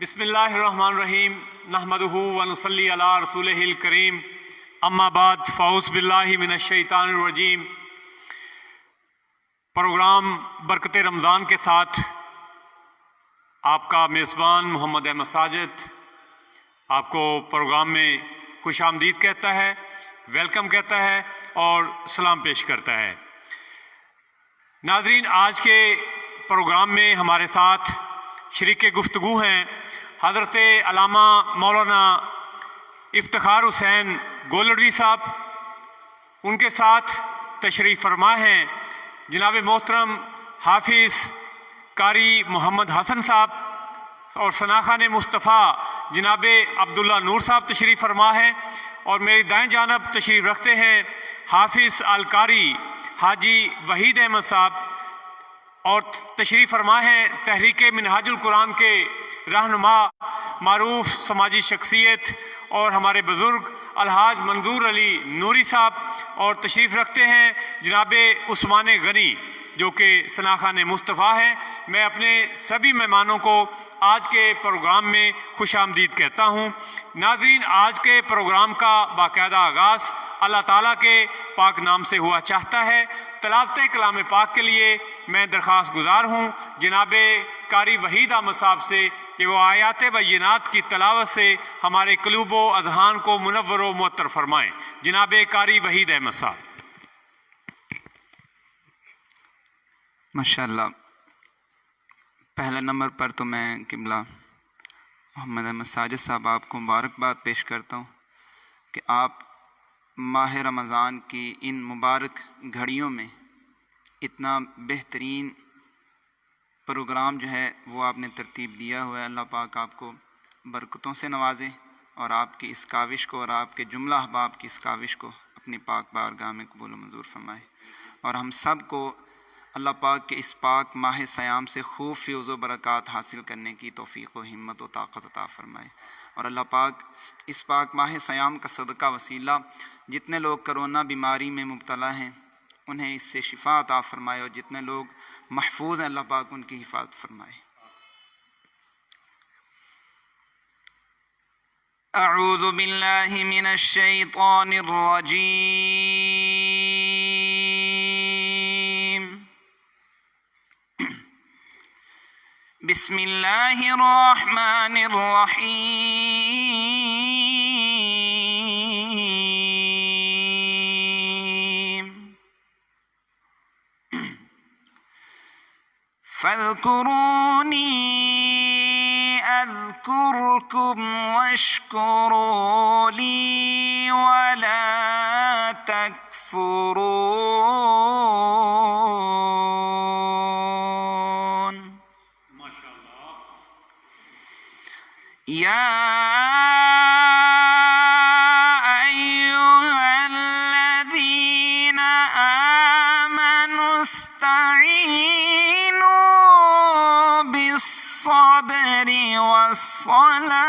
بسم اللہ الرحمن الرحیم نحمدہ ونصلی علی رسولہ الکریم اما بعد فاعوذ باللہ من الشیطان الرجیم۔ پروگرام برکت رمضان کے ساتھ آپ کا میزبان محمد احمد ساجد آپ کو پروگرام میں خوش آمدید کہتا ہے، ویلکم کہتا ہے اور سلام پیش کرتا ہے۔ ناظرین، آج کے پروگرام میں ہمارے ساتھ شریک گفتگو ہیں حضرت علامہ مولانا افتخار حسین گولڑوی صاحب۔ ان کے ساتھ تشریف فرما ہیں جناب محترم حافظ قاری محمد حسن صاحب اور ثناخان مصطفیٰ جناب عبداللہ نور صاحب تشریف فرما ہیں، اور میری دائیں جانب تشریف رکھتے ہیں حافظ القاری حاجی وحید احمد صاحب، اور تشریف فرما ہیں تحریک منہاج القرآن کے رہنما، معروف سماجی شخصیت اور ہمارے بزرگ الحاج منظور علی نوری صاحب، اور تشریف رکھتے ہیں جناب عثمان غنی جو کہ ثناخان مصطفیٰ ہیں۔ میں اپنے سبھی مہمانوں کو آج کے پروگرام میں خوش آمدید کہتا ہوں۔ ناظرین، آج کے پروگرام کا باقاعدہ آغاز اللہ تعالیٰ کے پاک نام سے ہوا چاہتا ہے۔ تلاوت کلام پاک کے لیے میں درخواست گزار ہوں جناب قاری وحید احمد صاحب سے کہ وہ آیات بینات کی تلاوت سے ہمارے قلوب و اذہان کو منور و معطر فرمائیں۔ جناب قاری وحید احمد صاحب۔ ماشاءاللہ، پہلے نمبر پر تو میں قبلہ محمد احمد ساجد صاحب آپ کو مبارکباد پیش کرتا ہوں کہ آپ ماہ رمضان کی ان مبارک گھڑیوں میں اتنا بہترین پروگرام جو ہے وہ آپ نے ترتیب دیا ہوا ہے۔ اللہ پاک آپ کو برکتوں سے نوازے اور آپ کی اس کاوش کو اور آپ کے جملہ احباب کی اس کاوش کو اپنی پاک بارگاہ میں قبول و منظور فرمائے، اور ہم سب کو اللہ پاک کے اس پاک ماہ صیام سے خوب فیض و برکات حاصل کرنے کی توفیق و ہمت و طاقت عطا فرمائے، اور اللہ پاک اس پاک ماہ صیام کا صدقہ وسیلہ جتنے لوگ کرونا بیماری میں مبتلا ہیں انہیں اس سے شفا عطا فرمائے، اور جتنے لوگ محفوظ ہیں اللہ پاک ان کی حفاظت فرمائے۔ اعوذ باللہ من الشیطان الرجیم، بسم اللہ الرحمن الرحیم، فاذکرونی اذکرکم واشکروا لی ولا تکفرون۔ یا ایہا الذین آمنوا استعینوا بالصبر والصلاۃ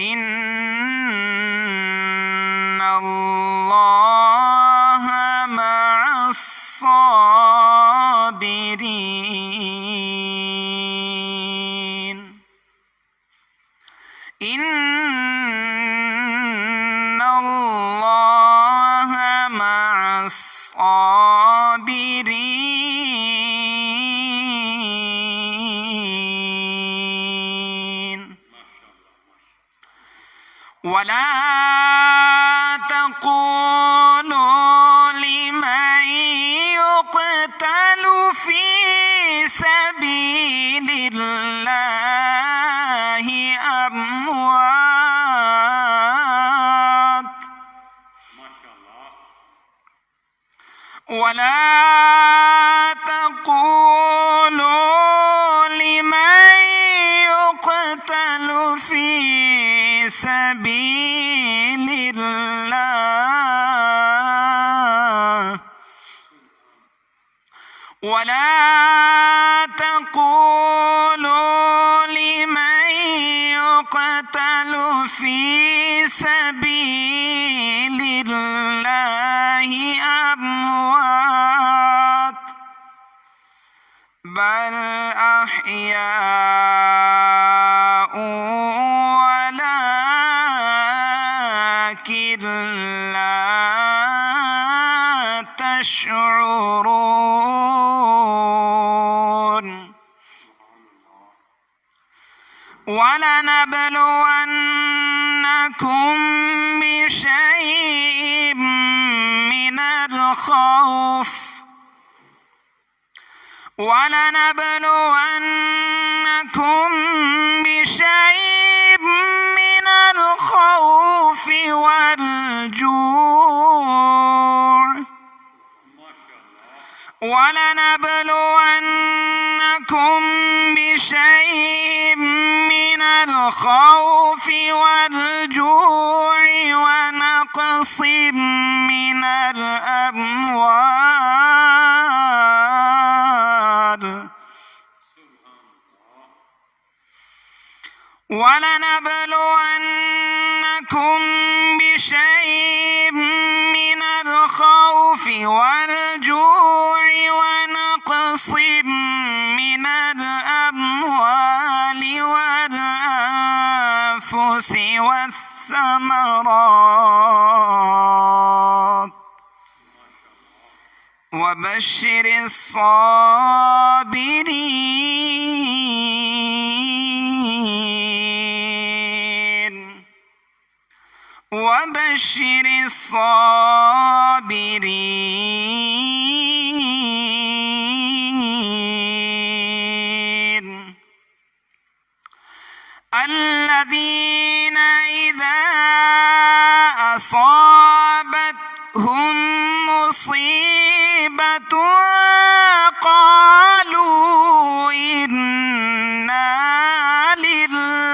ان اللہ مع الصابرین، ان اللہ مع الصابرین۔ ولا تقولوا لمن يقتل في سبيل الله أموات، ولا تقولوا لمن يقتل في سبيل الله، ولا تقولوا لمن يقتل في سبيل الله أموات بل أحياء ولكن لا تشعرون ولنبلونكم بشيء من الخوف والجوع ولنبلونكم بشيء من الخوف والجوع ونقص من الأموال ولنبلونكم بشيء من الخوف والجوع ونقص من الأموال والأنفس والثمرات وبشر الصابرين وبشر الصابرين الذين إذا أصابتهم مصيبة قالوا إنا لله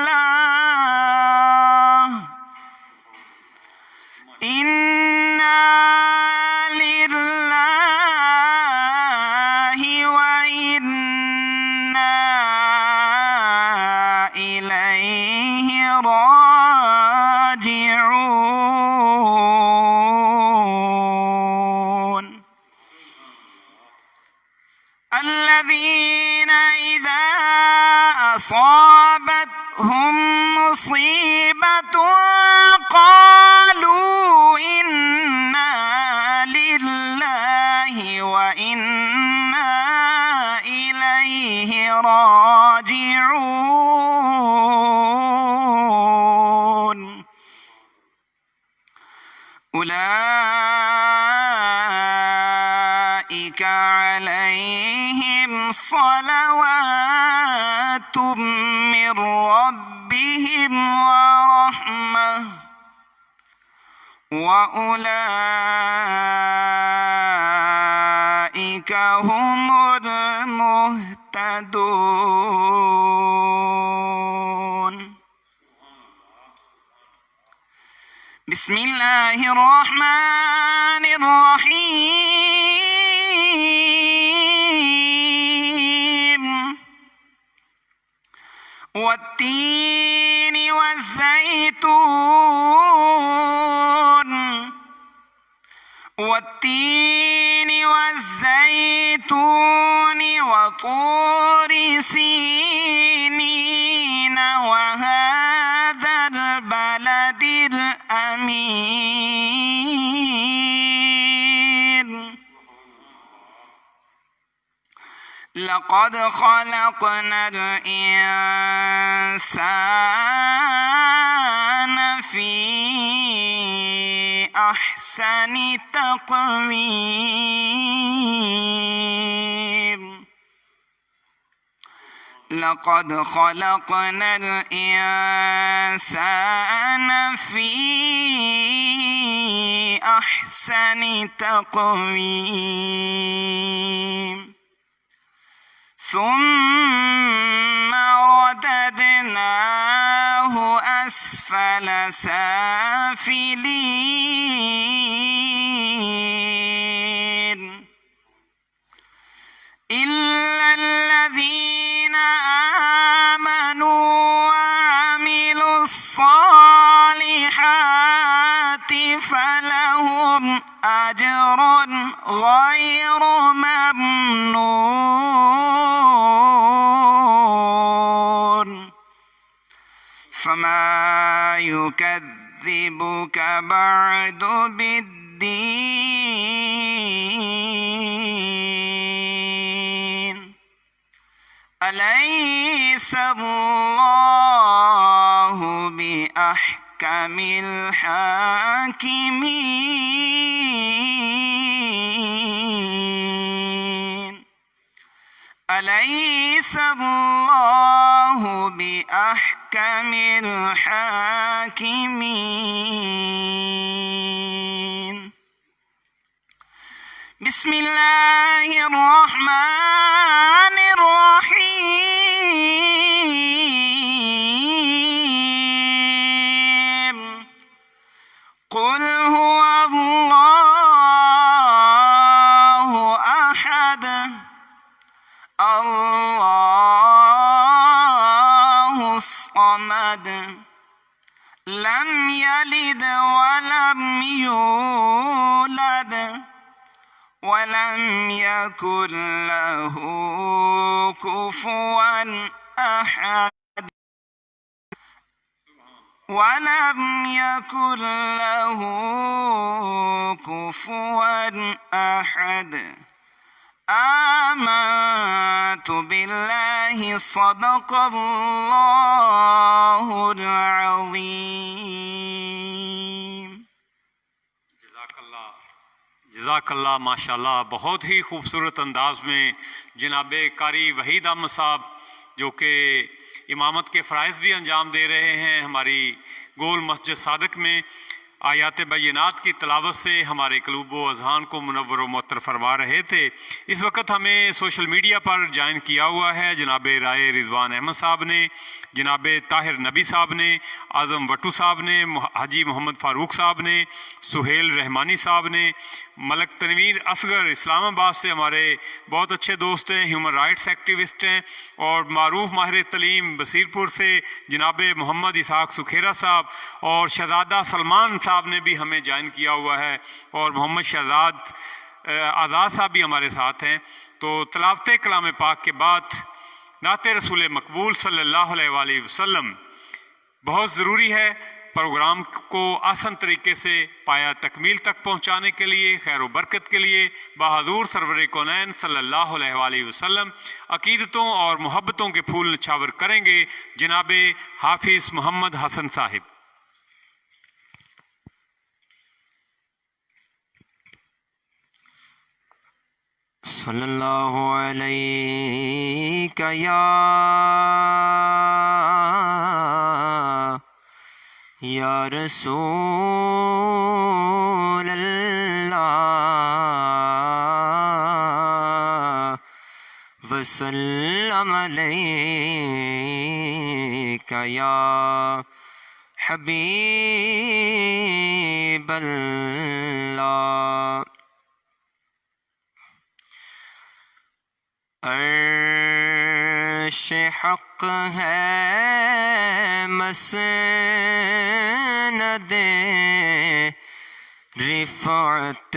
وإنا إليه راجعون الذين إذا أصابتهم مصيبة قالوا إنا لله وإنا إليه راجعون أولئك عليهم صلوات من ربهم ورحمة وأولئك هم المهتدون بسم الله الرحمن الرحيم والتين والزيتون وطور سينين وهذا البلد الأمين لقد خلقنا الإنسان في أحسن تقويم لقد خلقنا الإنسان في أحسن تقويم ثم رددناه أسفل سافلين إلا الذين آمنوا وعملوا الصالحات فلهم أجر غير ممنون فما يكذبك بعد بالدين أليس الله بأحكم الحاكمين أليس الله بأحكم الحاكمين بسم الله الرحمن الرحيم قل هو الله أحد الله الصمد لم يلد ولم يولد ولم يكن له كفوا أحد ولم يكن له كفوا أحد آمنت بالله صدق الله العظيم جزاک اللہ ماشاء اللہ. بہت ہی خوبصورت انداز میں جناب قاری وحید احمد صاحب جو کہ امامت کے فرائض بھی انجام دے رہے ہیں ہماری گول مسجد صادق میں، آیات بینات کی تلاوت سے ہمارے قلوب و اذہان کو منور و معطر فرما رہے تھے. اس وقت ہمیں سوشل میڈیا پر جوائن کیا ہوا ہے جناب رائے رضوان احمد صاحب نے، جناب طاہر نبی صاحب نے، اعظم وٹو صاحب نے، حاجی محمد فاروق صاحب نے، سہیل رحمانی صاحب نے، ملک تنویر اصغر اسلام آباد سے ہمارے بہت اچھے دوست ہیں، ہیومن رائٹس ایکٹیوسٹ ہیں، اور معروف ماہر تعلیم بصیر پور سے جناب محمد اسحاق سکھیرا صاحب، اور شہزادہ سلمان صاحب نے بھی ہمیں جوائن کیا ہوا ہے، اور محمد شہزاد آزاد صاحب بھی ہمارے ساتھ ہیں. تو تلاوت کلام پاک کے بعد نعت رسول مقبول صلی اللہ علیہ وآلہ وسلم بہت ضروری ہے پروگرام کو آسان طریقے سے پایا تکمیل تک پہنچانے کے لیے، خیر و برکت کے لیے. بحضور سرور کونین صلی اللہ علیہ وآلہ وسلم عقیدتوں اور محبتوں کے پھول نچھاور کریں گے جناب حافظ محمد حسن صاحب. صلی اللہ علیہ یا رسول اللہ وسلم علیک یا حبیب اللہ. عرش حق ہے مسند رفعت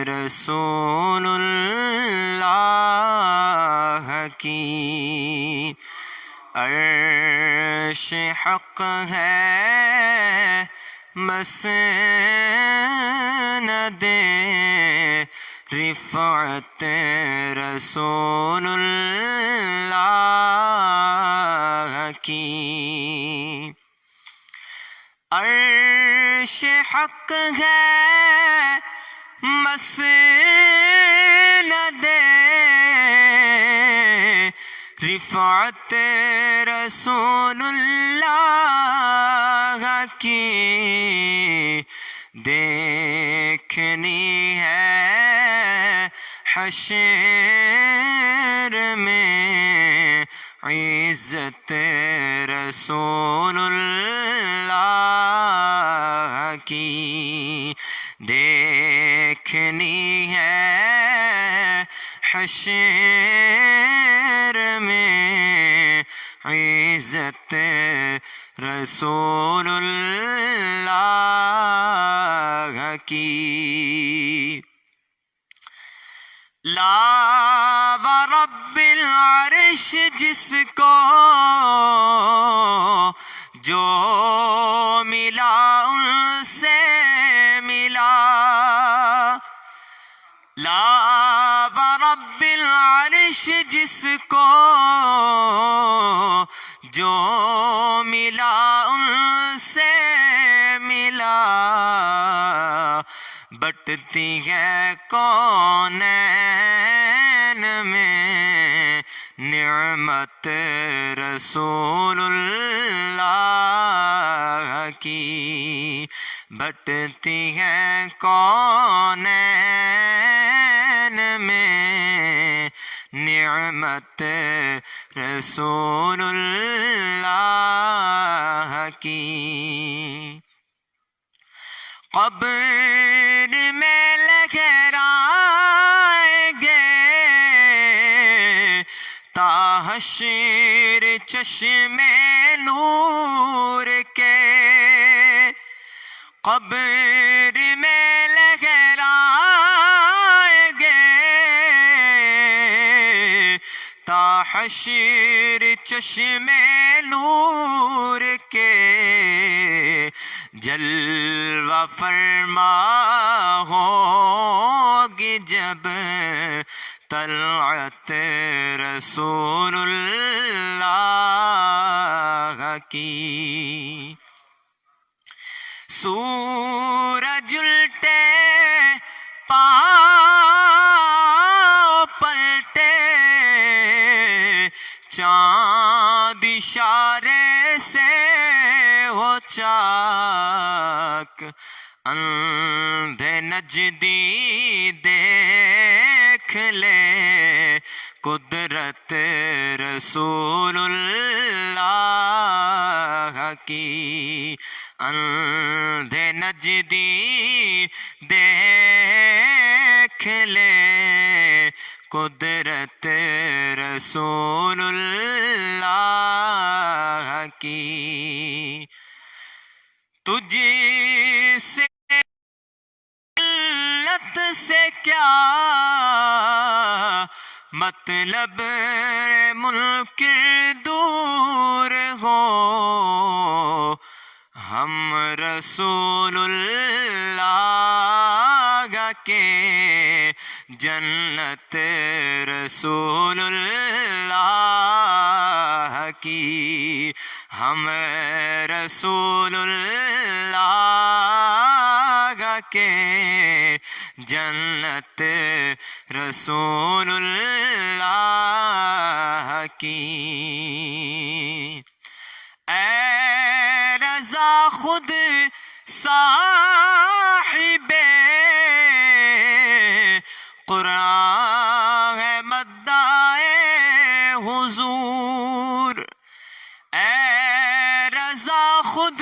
رسول اللہ کی. عرش حق ہے مسند رفعت رسول اللہ کی. عرش حق ہے مسند رفعت رسول اللہ کی. دیکھنی ہے حشر میں عزت رسول اللہ کی. دیکھنی ہے حشر میں عزت رسول اللہ کی. لا ورب العرش جس کو جو ملا ان سے ملا لا ورب العرش جس کو جو ملا ان سے ملا بٹتی ہے کونین میں نعمت رسول اللہ کی بٹتی ہے کونین میں نعمت رسول اللہ کی قبر میں لہرائیں گے تا حشر چشمے نور کے قبر میں لہرائیں گے تا حشر چشمے نور کے جلوہ فرما ہوگی جب طلعت رسول اللہ کی سورج الٹے پاؤں پلٹے چاند اشارے سے ہو چاک اندھے نجدی دیکھ لے قدرت رسول اللہ کی اندھے نجدی دیکھ لے قدرت رسول اللہ کی تجھ سے ملت سے کیا مطلب منکر دور ہو ہم رسول اللہ کے جنت رسول اللہ کی ہم رسول اللہ کے جنت رسول اللہ کی اے رضا خود صاحب قرآن ہے مدعائے حضور اے رضا خود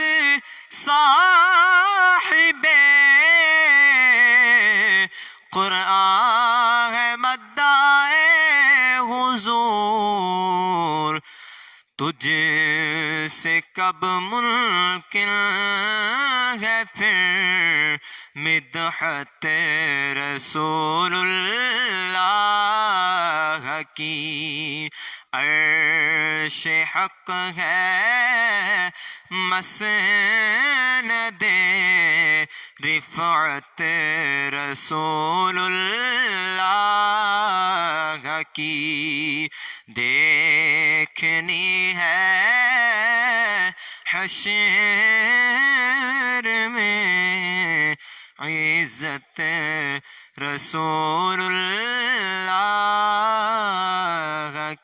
صاحب قرآن ہے مدعائے حضور تجھ سے کب ممکن ہے پھر مدحت رسول اللہ کی عرش حق ہے مسند رفعت رسول اللہ کی دیکھنی ہے حشر میں عزت رسول اللہ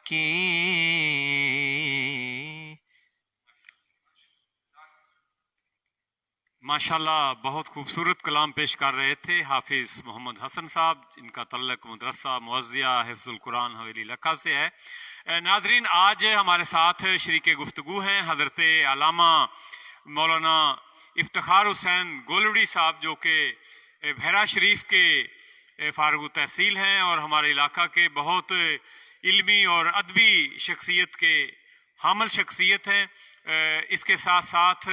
کی ماشاءاللہ بہت خوبصورت کلام پیش کر رہے تھے حافظ محمد حسن صاحب، جن کا تعلق مدرسہ معزیہ حفظ القرآن حویلی لکھا سے ہے۔ ناظرین، آج ہمارے ساتھ شریک گفتگو ہیں حضرت علامہ مولانا افتخار حسین گولوڑی صاحب، جو کہ بحیرہ شریف کے فارغ التحصیل ہیں اور ہمارے علاقہ کے بہت علمی اور ادبی شخصیت کے حامل شخصیت ہیں۔ اس کے ساتھ ساتھ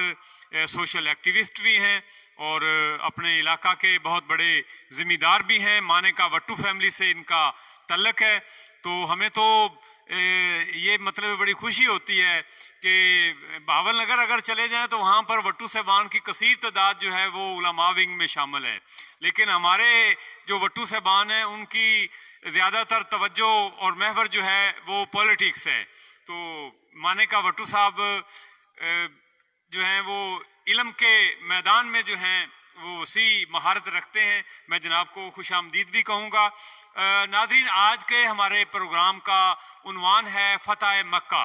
سوشل ایکٹیوسٹ بھی ہیں اور اپنے علاقہ کے بہت بڑے ذمہ دار بھی ہیں۔ مانے کا وٹو فیملی سے ان کا تعلق ہے، تو ہمیں تو یہ مطلب بڑی خوشی ہوتی ہے کہ بہاول نگر اگر چلے جائیں تو وہاں پر وٹو صاحبان کی کثیر تعداد جو ہے وہ علماء ونگ میں شامل ہے، لیکن ہمارے جو وٹو صاحبان ہیں ان کی زیادہ تر توجہ اور محور جو ہے وہ پولیٹکس ہے. تو مانے کا وٹو صاحب جو ہیں وہ علم کے میدان میں جو ہیں وہ وسیع مہارت رکھتے ہیں. میں جناب کو خوش آمدید بھی کہوں گا. ناظرین، آج کے ہمارے پروگرام کا عنوان ہے فتح مکہ،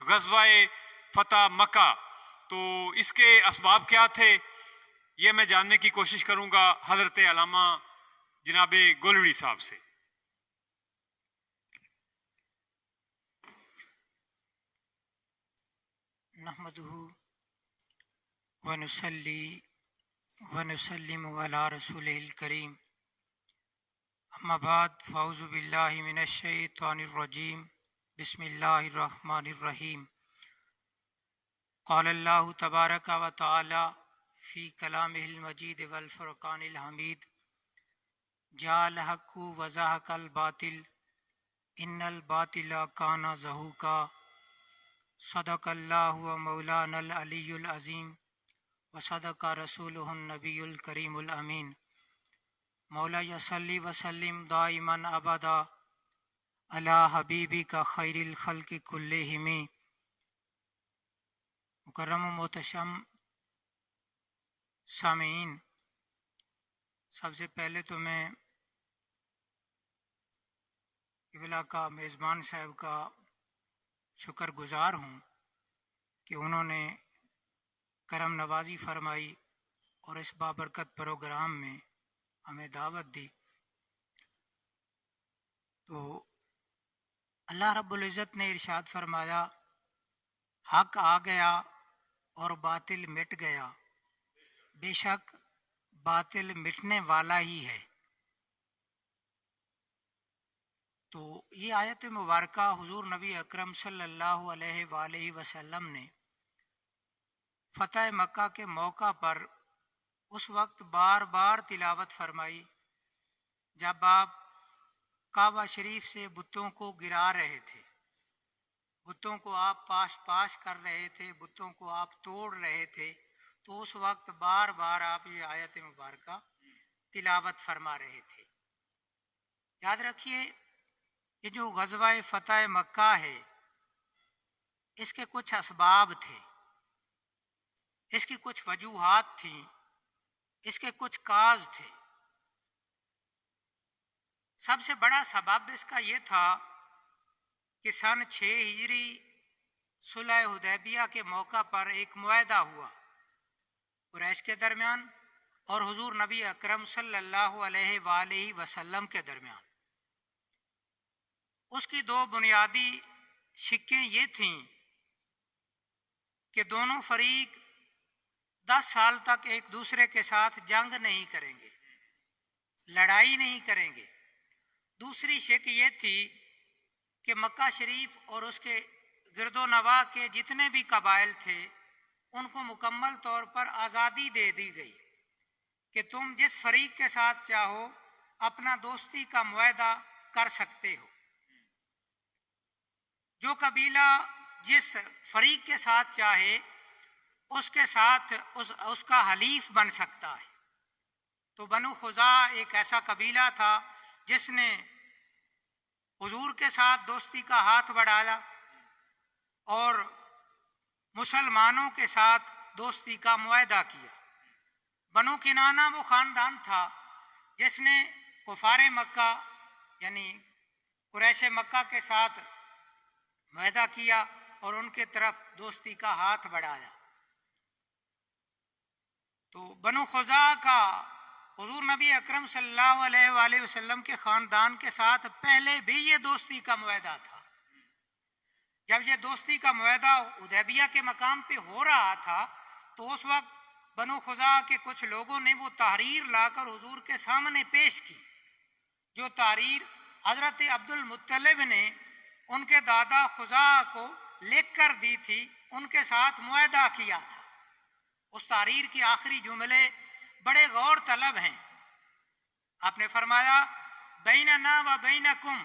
غزوہ فتح مکہ. تو اس کے اسباب کیا تھے یہ میں جاننے کی کوشش کروں گا حضرت علامہ جناب گولڑی صاحب سے. نحمدہ ونصلی ونسلم علی رسول الکریم، اما بعد، فاعوذ باللہ من الشیطان الرجیم، بسم اللہ الرحمن الرحیم. قال اللہ تبارک و تعالی فی کلامہ المجید والفرقان الحمید، جاء الحق وزهق الباطل ان الباطل کان زہوقا. صدق اللہ و مولانا العلی العظیم وصدق رسولہ النبی الکریم الامین. مولا صلی وسلم دائما ابدا علی حبیبک خیر الخلق کلہم. مکرم و محتشم سامعین، سب سے پہلے تو میں قبلہ کا میزبان صاحب کا شکر گزار ہوں کہ انہوں نے کرم نوازی فرمائی اور اس بابرکت پروگرام میں ہمیں دعوت دی. تو اللہ رب العزت نے ارشاد فرمایا، حق آ گیا اور باطل مٹ گیا، بے شک باطل مٹنے والا ہی ہے. تو یہ آیت مبارکہ حضور نبی اکرم صلی اللہ علیہ وآلہ وسلم نے فتح مکہ کے موقع پر اس وقت بار بار تلاوت فرمائی جب آپ کعبہ شریف سے بتوں کو گرا رہے تھے، بتوں کو آپ پاش پاش کر رہے تھے، بتوں کو آپ توڑ رہے تھے. تو اس وقت بار بار آپ یہ آیت مبارکہ تلاوت فرما رہے تھے. یاد رکھیے، یہ جو غزوہ فتح مکہ ہے اس کے کچھ اسباب تھے، اس کی کچھ وجوہات تھیں، اس کے کچھ کاز تھے. سب سے بڑا سبب اس کا یہ تھا کہ سن 6 ہجری صلح حدیبیہ کے موقع پر ایک معاہدہ ہوا قریش کے درمیان اور حضور نبی اکرم صلی اللہ علیہ وآلہ وسلم کے درمیان. اس کی 2 بنیادی شقیں یہ تھیں کہ دونوں فریق 10 سال تک ایک دوسرے کے ساتھ جنگ نہیں کریں گے، لڑائی نہیں کریں گے. دوسری شق یہ تھی کہ مکہ شریف اور اس کے گرد و نواح کے جتنے بھی قبائل تھے ان کو مکمل طور پر آزادی دے دی گئی کہ تم جس فریق کے ساتھ چاہو اپنا دوستی کا معاہدہ کر سکتے ہو. جو قبیلہ جس فریق کے ساتھ چاہے اس کے ساتھ اس کا حلیف بن سکتا ہے. تو بنو خزاع ایک ایسا قبیلہ تھا جس نے حضور کے ساتھ دوستی کا ہاتھ بڑھایا اور مسلمانوں کے ساتھ دوستی کا معاہدہ کیا. بنو کنانہ وہ خاندان تھا جس نے کفار مکہ یعنی قریش مکہ کے ساتھ معاہدہ کیا اور ان کے طرف دوستی کا ہاتھ بڑھایا. تو بنو خزاع کا حضور نبی اکرم صلی اللہ علیہ وآلہ وسلم کے خاندان کے ساتھ پہلے بھی یہ دوستی کا معاہدہ تھا. جب یہ دوستی کا معاہدہ حدیبیہ کے مقام پہ ہو رہا تھا تو اس وقت بنو خزاع کے کچھ لوگوں نے وہ تحریر لا کر حضور کے سامنے پیش کی، جو تحریر حضرت عبد المطلب نے ان کے دادا خزاع کو لکھ کر دی تھی، ان کے ساتھ معاہدہ کیا تھا. اس تحریر کی آخری جملے بڑے غور طلب ہیں. آپ نے فرمایا بیننا و بینکم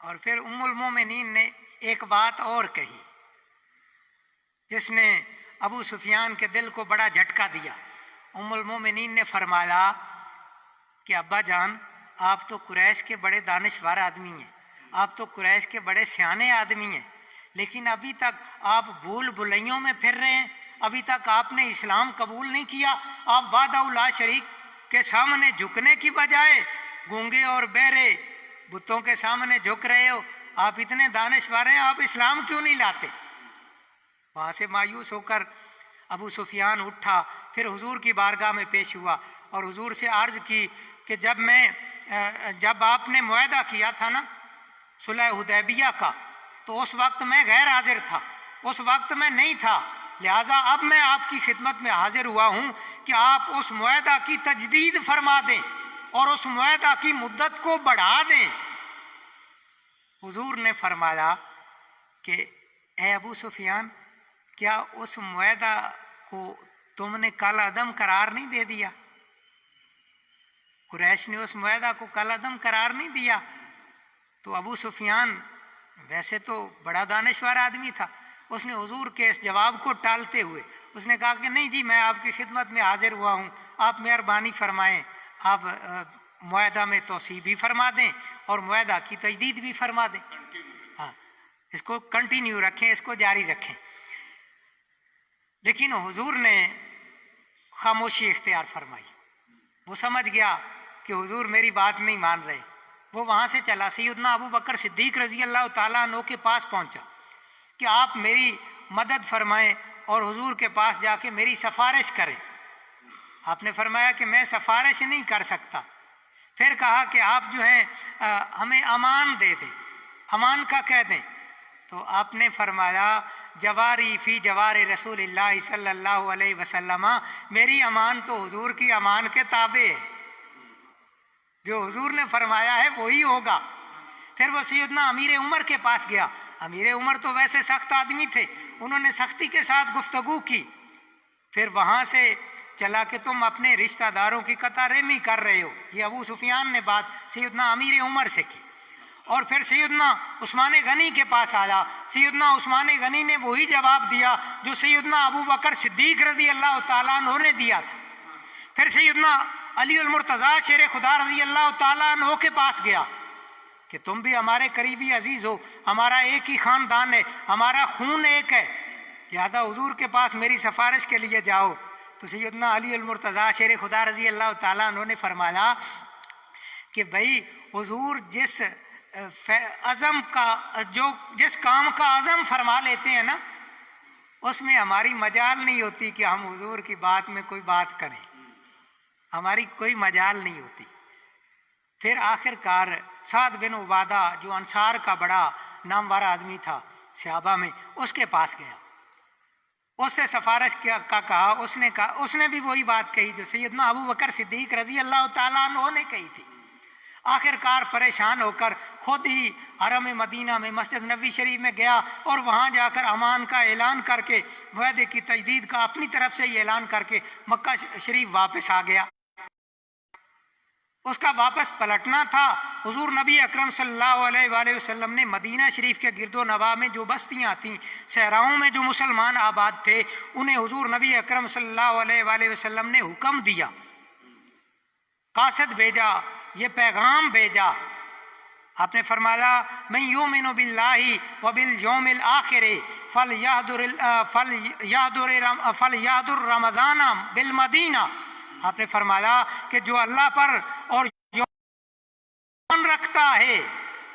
اور پھر ام المومنین نے ایک بات اور کہی جس نے ابو سفیان کے دل کو بڑا جھٹکا دیا۔ ام المومنین نے فرمایا کہ ابا جان، آپ تو قریش کے بڑے دانشور آدمی ہیں، آپ تو قریش کے بڑے سیانے آدمی ہیں، لیکن ابھی تک آپ بھول بھلائیوں میں پھر رہے ہیں، ابھی تک آپ نے اسلام قبول نہیں کیا۔ آپ وحدہ لا شریک کے سامنے جھکنے کی بجائے گونگے اور بہرے بتوں کے سامنے جھک رہے ہو۔ آپ اتنے دانشور ہیں، آپ اسلام کیوں نہیں لاتے؟ وہاں سے مایوس ہو کر ابو سفیان اٹھا، پھر حضور کی بارگاہ میں پیش ہوا اور حضور سے عرض کی کہ جب آپ نے معاہدہ کیا تھا نا صلح حدیبیہ کا، تو اس وقت میں غیر حاضر تھا، اس وقت میں نہیں تھا، لہٰذا اب میں آپ کی خدمت میں حاضر ہوا ہوں کہ آپ اس معاہدہ کی تجدید فرما دیں اور اس معاہدہ کی مدت کو بڑھا دیں۔ حضور نے فرمایا کہ اے ابو سفیان، کیا اس معاہدہ کو تم نے کل عدم قرار نہیں دے دیا؟ قریش نے اس معاہدہ کو کل عدم قرار نہیں دیا۔ تو ابو سفیان ویسے تو بڑا دانشور آدمی تھا، اس نے حضور کے اس جواب کو ٹالتے ہوئے اس نے کہا کہ نہیں جی، میں آپ کی خدمت میں حاضر ہوا ہوں، آپ مہربانی فرمائیں، آپ معاہدہ میں توسیع بھی فرما دیں اور معاہدہ کی تجدید بھی فرما دیں۔ ہاں، اس کو کنٹینیو رکھیں، اس کو جاری رکھیں۔ لیکن حضور نے خاموشی اختیار فرمائی۔ وہ سمجھ گیا کہ حضور میری بات نہیں مان رہے۔ وہ وہاں سے چلا، سیدنا ابو بکر صدیق رضی اللہ تعالیٰ عنہ کے پاس پہنچا کہ آپ میری مدد فرمائیں اور حضور کے پاس جا کے میری سفارش کریں۔ آپ نے فرمایا کہ میں سفارش نہیں کر سکتا۔ پھر کہا کہ آپ جو ہیں ہمیں امان دے دیں، امان کا کہہ دیں۔ تو آپ نے فرمایا جواری فی جوار رسول اللہ صلی اللہ علیہ وسلم، میری امان تو حضور کی امان کے تابع ہے، جو حضور نے فرمایا ہے وہی ہوگا۔ پھر وہ سیدنا امیر عمر کے پاس گیا۔ امیر عمر تو ویسے سخت آدمی تھے، انہوں نے سختی کے ساتھ گفتگو کی۔ پھر وہاں سے چلا کہ تم اپنے رشتہ داروں کی قطع رحمی کر رہے ہو، یہ ابو سفیان نے بات سیدنا امیر عمر سے کی۔ اور پھر سیدنا عثمان غنی کے پاس آیا، سیدنا عثمان غنی نے وہی جواب دیا جو سیدنا ابو بکر صدیق رضی اللہ تعالیٰ عنہ نے دیا تھا۔ پھر سیدنا علی المرتضیٰ شیر خدا رضی اللہ تعالیٰ عنہ کے پاس گیا کہ تم بھی ہمارے قریبی عزیز ہو، ہمارا ایک ہی خاندان ہے، ہمارا خون ایک ہے، لہذا حضور کے پاس میری سفارش کے لیے جاؤ۔ تو سیدنا علی المرتضیٰ شیر خدا رضی اللہ تعالیٰ عنہ نے فرمایا کہ بھائی حضور جس کام کا عزم فرما لیتے ہیں نا، اس میں ہماری مجال نہیں ہوتی کہ ہم حضور کی بات میں کوئی بات کریں، ہماری کوئی مجال نہیں ہوتی۔ پھر آخر کار سعد بن عبادہ جو انصار کا بڑا نامور آدمی تھا صحابہ میں، اس کے پاس گیا، اس سے سفارش کا کہا، اس نے بھی وہی بات کہی جو سیدنا ابو بکر صدیق رضی اللہ تعالیٰ عنہ نے کہی تھی۔ آخر کار پریشان ہو کر خود ہی حرم مدینہ میں مسجد نبوی شریف میں گیا اور وہاں جا کر امان کا اعلان کر کے، معاہدے کی تجدید کا اپنی طرف سے ہی اعلان کر کے مکہ شریف واپس آ گیا۔ اس کا واپس پلٹنا تھا۔ حضور نبی اکرم صلی اللہ علیہ وآلہ وسلم نے مدینہ شریف کے گرد و نواح میں جو بستیاں تھیں، صحراؤں میں جو مسلمان آباد تھے، انہیں حضور نبی اکرم صلی اللہ علیہ وآلہ وسلم نے حکم دیا، قاصد بھیجا، یہ پیغام بھیجا۔ آپ نے فرمایا من یؤمن باللہ وبالیوم الآخر فلیحضر رمضان بالمدینہ۔ آپ نے فرمایا کہ جو اللہ پر اور یوم رکھتا ہے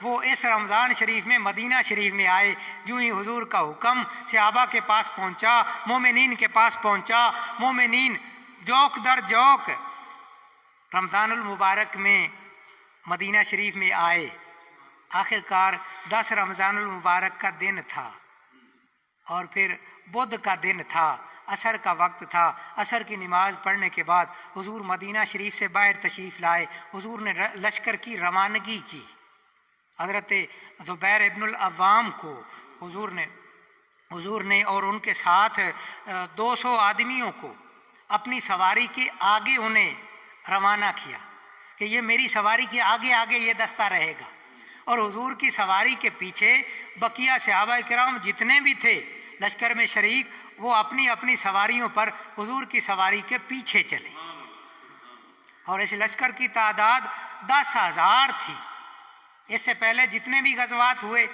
وہ اس رمضان شریف میں مدینہ شریف میں آئے۔ جو ہی حضور کا حکم صحابہ کے پاس پہنچا، مومنین کے پاس پہنچا، مومنین جوک در جوک رمضان المبارک میں مدینہ شریف میں آئے۔ آخر کار 10 رمضان المبارک کا دن تھا اور پھر بدھ کا دن تھا، عصر کا وقت تھا۔ عصر کی نماز پڑھنے کے بعد حضور مدینہ شریف سے باہر تشریف لائے۔ حضور نے لشکر کی روانگی کی۔ حضرت زبیر ابن العوام کو حضور نے اور ان کے ساتھ 200 آدمیوں کو اپنی سواری کے آگے انہیں روانہ کیا کہ یہ میری سواری کے آگے آگے یہ دستہ رہے گا۔ اور حضور کی سواری کے پیچھے بقیہ صحابہ کرام جتنے بھی تھے لشکر میں شریک، وہ اپنی اپنی سواریوں پر حضور کی سواری کے پیچھے چلے، اور اس لشکر کی تعداد 10,000 تھی۔ اس سے پہلے جتنے بھی غزوات ہوئے،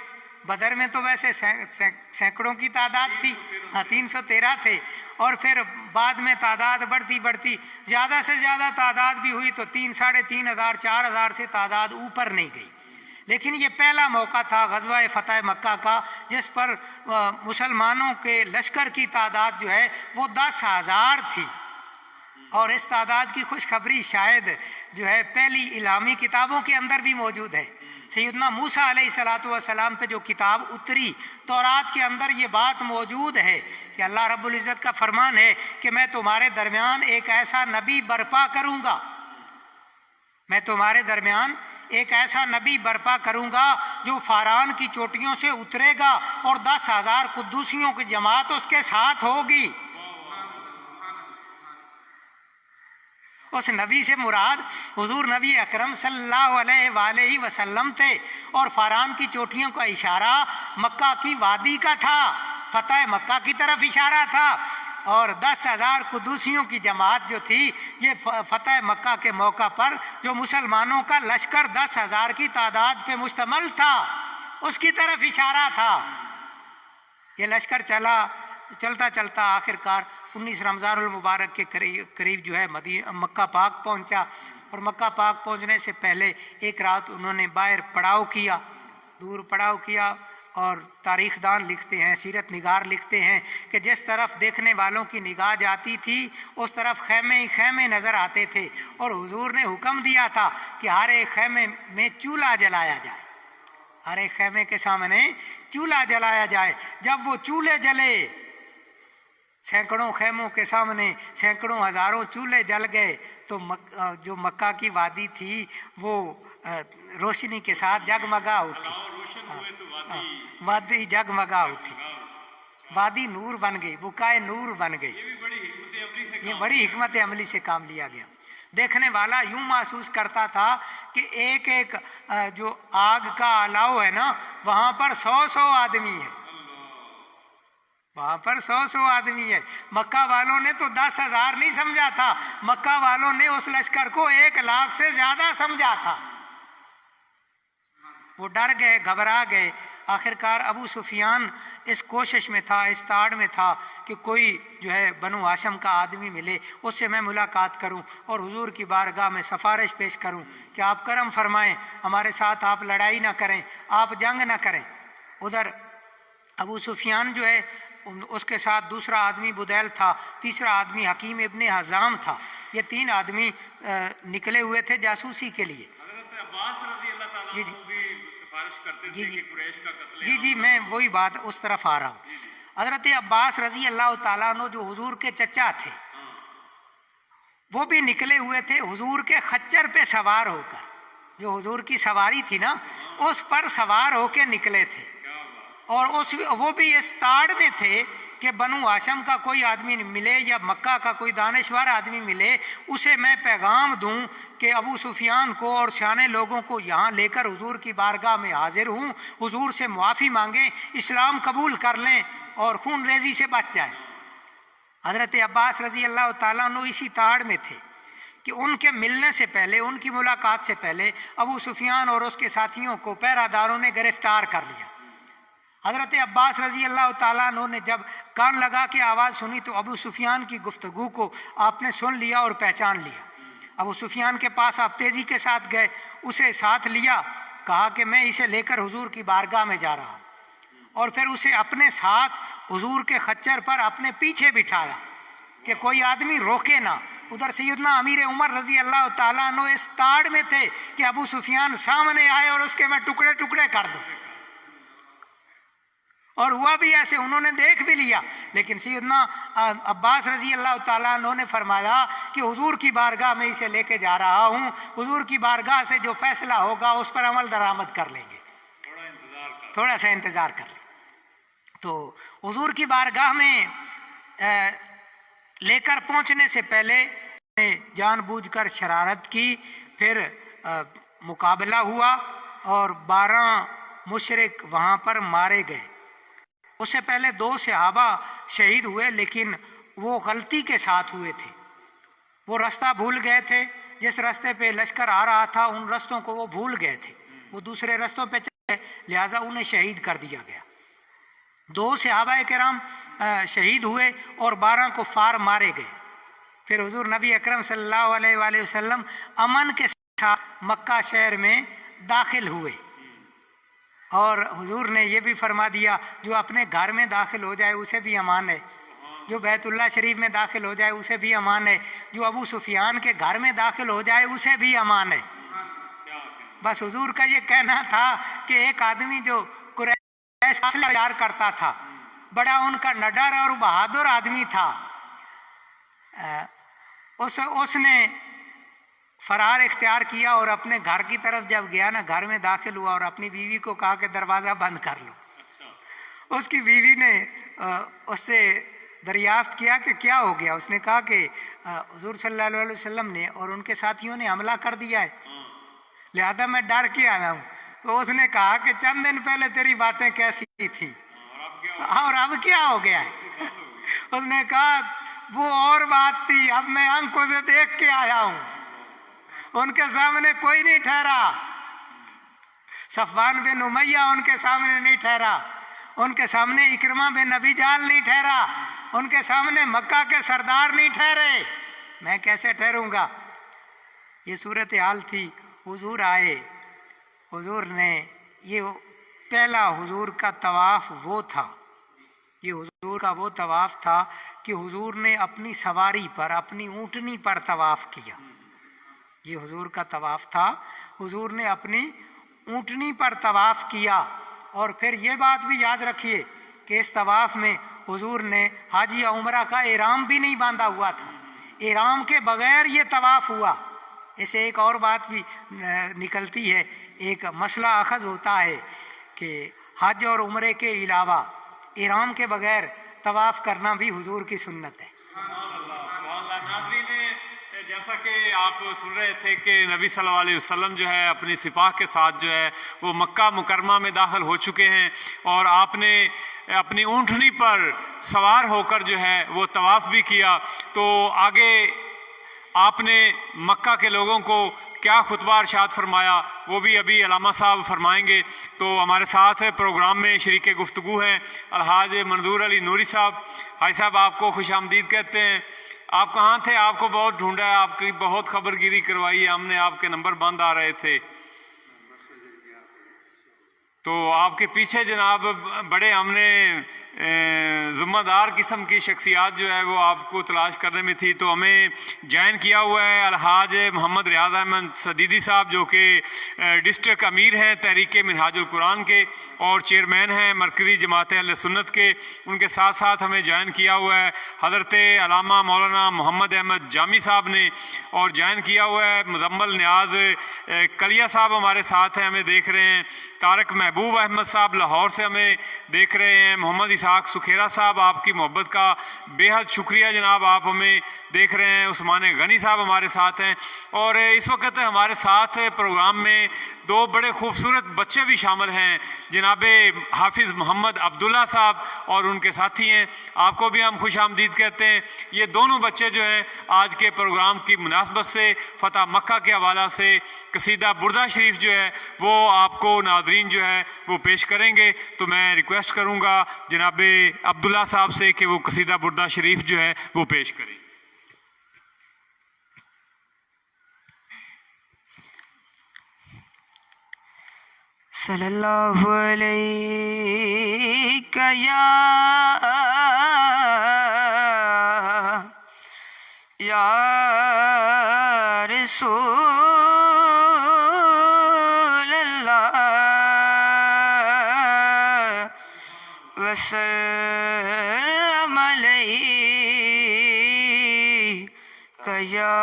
بدر میں تو ویسے سینکڑوں کی تعداد تھی، 313 تھے، اور پھر بعد میں تعداد بڑھتی زیادہ سے زیادہ تعداد بھی ہوئی تو 3,000 ساڑھے 3,000 4,000 سے تعداد اوپر نہیں گئی۔ لیکن یہ پہلا موقع تھا غزوہ فتح مکہ کا جس پر مسلمانوں کے لشکر کی تعداد جو ہے وہ 10,000 تھی، اور اس تعداد کی خوشخبری شاید جو ہے پہلی الہامی کتابوں کے اندر بھی موجود ہے۔ سیدنا موسیٰ علیہ السلام پہ جو کتاب اتری تورات کے اندر یہ بات موجود ہے کہ اللہ رب العزت کا فرمان ہے کہ میں تمہارے درمیان ایک ایسا نبی برپا کروں گا، میں تمہارے درمیان ایک ایسا نبی برپا کروں گا جو فاران کی چوٹیوں سے اترے گا اور 10,000 قدوسیوں کی جماعت اس کے ساتھ ہوگی۔ اس نبی سے مراد حضور نبی اکرم صلی اللہ علیہ وآلہ وسلم تھے، اور فاران کی چوٹیوں کا اشارہ مکہ کی وادی کا تھا، فتح مکہ کی طرف اشارہ تھا، اور 10,000 قدوسیوں کی جماعت جو تھی یہ فتح مکہ کے موقع پر جو مسلمانوں کا لشکر 10,000 کی تعداد پہ مشتمل تھا اس کی طرف اشارہ تھا۔ یہ لشکر چلتا آخرکار 19 رمضان المبارک کے قریب جو ہے مکہ پاک پہنچا، اور مکہ پاک پہنچنے سے پہلے ایک رات انہوں نے باہر دور پڑاؤ کیا، اور تاریخ دان لکھتے ہیں، سیرت نگار لکھتے ہیں کہ جس طرف دیکھنے والوں کی نگاہ جاتی تھی اس طرف خیمے ہی خیمے نظر آتے تھے، اور حضور نے حکم دیا تھا کہ ہر ایک خیمے میں چولہا جلایا جائے، ہر ایک خیمے کے سامنے چولہا جلایا جائے۔ جب وہ چولہے جلے، سینکڑوں خیموں کے سامنے سینکڑوں ہزاروں چولہے جل گئے، تو جو مکہ کی وادی تھی وہ روشنی کے ساتھ جگمگا اٹھی، وادی جگمگا اٹھی، وادی نور بن گئی، بقائے نور بن گئی۔ یہ بڑی حکمت عملی سے کام لیا گیا۔ دیکھنے والا یوں محسوس کرتا تھا کہ ایک ایک جو آگ کا الاؤ ہے نا، وہاں پر 100 آدمی ہے، وہاں پر 100 آدمی ہے۔ مکہ والوں نے تو 10,000 نہیں سمجھا تھا، مکہ والوں نے اس لشکر کو 1,00,000 سے زیادہ سمجھا تھا۔ وہ ڈر گئے، گھبرا گئے۔ آخرکار ابو سفیان اس کوشش میں تھا، اس تاڑ میں تھا کہ کوئی جو ہے بنو ہاشم کا آدمی ملے، اس سے میں ملاقات کروں اور حضور کی بارگاہ میں سفارش پیش کروں کہ آپ کرم فرمائیں، ہمارے ساتھ آپ لڑائی نہ کریں، آپ جنگ نہ کریں۔ ادھر ابو سفیان جو ہے اس کے ساتھ دوسرا آدمی بدیل تھا، تیسرا آدمی حکیم ابن حزام تھا۔ یہ 3 آدمی نکلے ہوئے تھے جاسوسی کے لیے۔ حضرت عباس رضی اللہ تعالیٰ جی عنہ بھی سفارش کرتے تھے کہ قریش کا قتل عام جی میں وہی بات اس طرف آ رہا ہوں۔ حضرت عباس رضی اللہ تعالیٰ عنہ جو حضور کے چچا تھے، وہ بھی نکلے ہوئے تھے حضور کے خچر پہ سوار ہو کر، جو حضور کی سواری تھی نا اس پر سوار ہو کے نکلے تھے، اور وہ بھی اس تاڑ میں تھے کہ بنو ہاشم کا کوئی آدمی ملے یا مکہ کا کوئی دانشور آدمی ملے، اسے میں پیغام دوں کہ ابو سفیان کو اور سیانے لوگوں کو یہاں لے کر حضور کی بارگاہ میں حاضر ہوں، حضور سے معافی مانگیں، اسلام قبول کر لیں اور خون ریزی سے بچ جائیں۔ حضرت عباس رضی اللہ تعالیٰ عنہ اسی تاڑ میں تھے کہ ان کے ملنے سے پہلے، ان کی ملاقات سے پہلے ابو سفیان اور اس کے ساتھیوں کو پہرہ داروں نے گرفتار کر لیا۔ حضرت عباس رضی اللہ تعالیٰ عنہ نے جب کان لگا کے آواز سنی تو ابو سفیان کی گفتگو کو آپ نے سن لیا اور پہچان لیا۔ ابو سفیان کے پاس آپ تیزی کے ساتھ گئے، اسے ساتھ لیا، کہا کہ میں اسے لے کر حضور کی بارگاہ میں جا رہا ہوں، اور پھر اسے اپنے ساتھ حضور کے خچر پر اپنے پیچھے بٹھایا کہ کوئی آدمی روکے نہ۔ ادھر سیدنا امیر عمر رضی اللہ تعالیٰ عنہ اس تاڑ میں تھے کہ ابو سفیان سامنے آئے اور اس کے میں ٹکڑے ٹکڑے کر دوں، اور ہوا بھی ایسے، انہوں نے دیکھ بھی لیا، لیکن سیدنا عباس رضی اللہ تعالیٰ عنہ نے فرمایا کہ حضور کی بارگاہ میں اسے لے کے جا رہا ہوں، حضور کی بارگاہ سے جو فیصلہ ہوگا اس پر عمل درآمد کر لیں گے، تھوڑا سا انتظار کر لیں۔ تو حضور کی بارگاہ میں لے کر پہنچنے سے پہلے جان بوجھ کر شرارت کی، پھر مقابلہ ہوا، اور 12 مشرک وہاں پر مارے گئے۔ اس سے پہلے 2 صحابہ شہید ہوئے، لیکن وہ غلطی کے ساتھ ہوئے تھے، وہ رستہ بھول گئے تھے، جس راستے پہ لشکر آ رہا تھا ان رستوں کو وہ بھول گئے تھے، وہ دوسرے رستوں پہ چلے، لہٰذا انہیں شہید کر دیا گیا۔ 2 صحابہ کرام شہید ہوئے اور 12 کفار مارے گئے۔ پھر حضور نبی اکرم صلی اللہ علیہ وآلہ وسلم امن کے ساتھ مکہ شہر میں داخل ہوئے، اور حضور نے یہ بھی فرما دیا جو اپنے گھر میں داخل ہو جائے اسے بھی امان ہے، جو بیت اللہ شریف میں داخل ہو جائے اسے بھی امان ہے، جو ابو سفیان کے گھر میں داخل ہو جائے اسے بھی امان ہے۔ بس حضور کا یہ کہنا تھا کہ ایک آدمی جو قریش سے پیار کرتا تھا، بڑا ان کا نڈر اور بہادر آدمی تھا، اس نے فرار اختیار کیا اور اپنے گھر کی طرف جب گیا نا، گھر میں داخل ہوا اور اپنی بیوی کو کہا کہ دروازہ بند کر لو۔ اس کی بیوی نے اس سے دریافت کیا کہ کیا ہو گیا۔ اس نے کہا کہ حضور صلی اللہ علیہ وسلم نے اور ان کے ساتھیوں نے حملہ کر دیا ہے، لہذا میں ڈر کے آیا ہوں۔ تو اس نے کہا کہ چند دن پہلے تیری باتیں کیسی تھی اور اب کیا ہو گیا ہے؟ اس نے کہا وہ اور بات تھی، اب میں آنکھوں سے دیکھ کے آیا ہوں، ان کے سامنے کوئی نہیں ٹھہرا، صفوان بن امیہ ان کے سامنے نہیں ٹھہرا، ان کے سامنے اکرمہ بن ابی جہل نہیں ٹھہرا، ان کے سامنے مکہ کے سردار نہیں ٹھہرے، میں کیسے ٹھہروں گا؟ یہ صورتحال تھی۔ حضور آئے، حضور نے یہ پہلا حضور کا طواف وہ تھا، یہ حضور کا وہ طواف تھا کہ حضور نے اپنی سواری پر، اپنی اونٹنی پر طواف کیا۔ یہ حضور کا طواف تھا، حضور نے اپنی اونٹنی پر طواف کیا۔ اور پھر یہ بات بھی یاد رکھیے کہ اس طواف میں حضور نے حج یا عمرہ کا احرام بھی نہیں باندھا ہوا تھا، احرام کے بغیر یہ طواف ہوا۔ اسے ایک اور بات بھی نکلتی ہے، ایک مسئلہ اخذ ہوتا ہے کہ حج اور عمرے کے علاوہ احرام کے بغیر طواف کرنا بھی حضور کی سنت ہے۔ ناظرین، جیسا کہ آپ سن رہے تھے کہ نبی صلی اللہ علیہ وسلم جو ہے اپنی سپاہ کے ساتھ جو ہے وہ مکہ مکرمہ میں داخل ہو چکے ہیں، اور آپ نے اپنی اونٹنی پر سوار ہو کر جو ہے وہ طواف بھی کیا۔ تو آگے آپ نے مکہ کے لوگوں کو کیا خطبہ ارشاد فرمایا وہ بھی ابھی علامہ صاحب فرمائیں گے۔ تو ہمارے ساتھ پروگرام میں شریک گفتگو ہیں الحاج منظور علی نوری صاحب۔ حاج صاحب آپ کو خوش آمدید کہتے ہیں۔ آپ کہاں تھے؟ آپ کو بہت ڈھونڈا ہے، آپ کی بہت خبر گیری کروائی ہے ہم نے، آپ کے نمبر بند آ رہے تھے، تو آپ کے پیچھے جناب بڑے ہم نے ذمہ دار قسم کی شخصیات جو ہے وہ آپ کو تلاش کرنے میں تھی، تو ہمیں جوائن کیا ہوا ہے الحاج محمد ریاض احمد صدیدی صاحب، جو کہ ڈسٹرکٹ امیر ہیں تحریک منہاج القرآن کے اور چیئرمین ہیں مرکزی جماعت اہل سنت کے۔ ان کے ساتھ ساتھ ہمیں جوائن کیا ہوا ہے حضرت علامہ مولانا محمد احمد جامی صاحب نے، اور جوائن کیا ہوا ہے مزمل نیاز کلیا صاحب ہمارے ساتھ ہیں، ہمیں دیکھ رہے ہیں۔ طارق محبوب احمد صاحب لاہور سے ہمیں دیکھ رہے ہیں۔ محمد اسحاق سکھیرا صاحب، آپ کی محبت کا بے حد شکریہ جناب، آپ ہمیں دیکھ رہے ہیں۔ عثمان غنی صاحب ہمارے ساتھ ہیں، اور اس وقت ہمارے ساتھ پروگرام میں دو بڑے خوبصورت بچے بھی شامل ہیں، جناب حافظ محمد عبداللہ صاحب اور ان کے ساتھی ہیں، آپ کو بھی ہم خوش آمدید کہتے ہیں۔ یہ دونوں بچے جو ہیں آج کے پروگرام کی مناسبت سے فتح مکہ کے حوالہ سے قصیدہ بردہ شریف جو ہے وہ آپ کو ناظرین جو ہے وہ پیش کریں گے، تو میں ریکویسٹ کروں گا جناب عبداللہ صاحب سے کہ وہ قصیدہ بردہ شریف جو ہے وہ پیش کریں۔ صلی اللہ علیہ یا رسول اللہ وسلم علیہ یا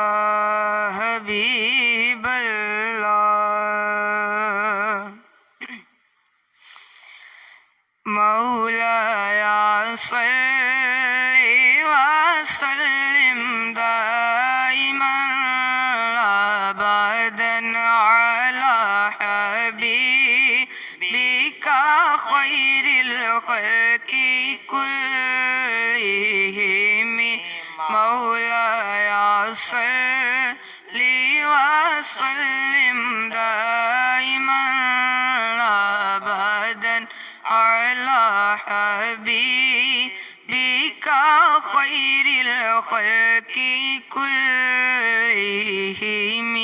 حبیب اللہ مولایا صلی وسلم دائما ابدا علی حبیب مولاي صل وسلم دائما أبدا على حبيبك خير الخلق كلهم.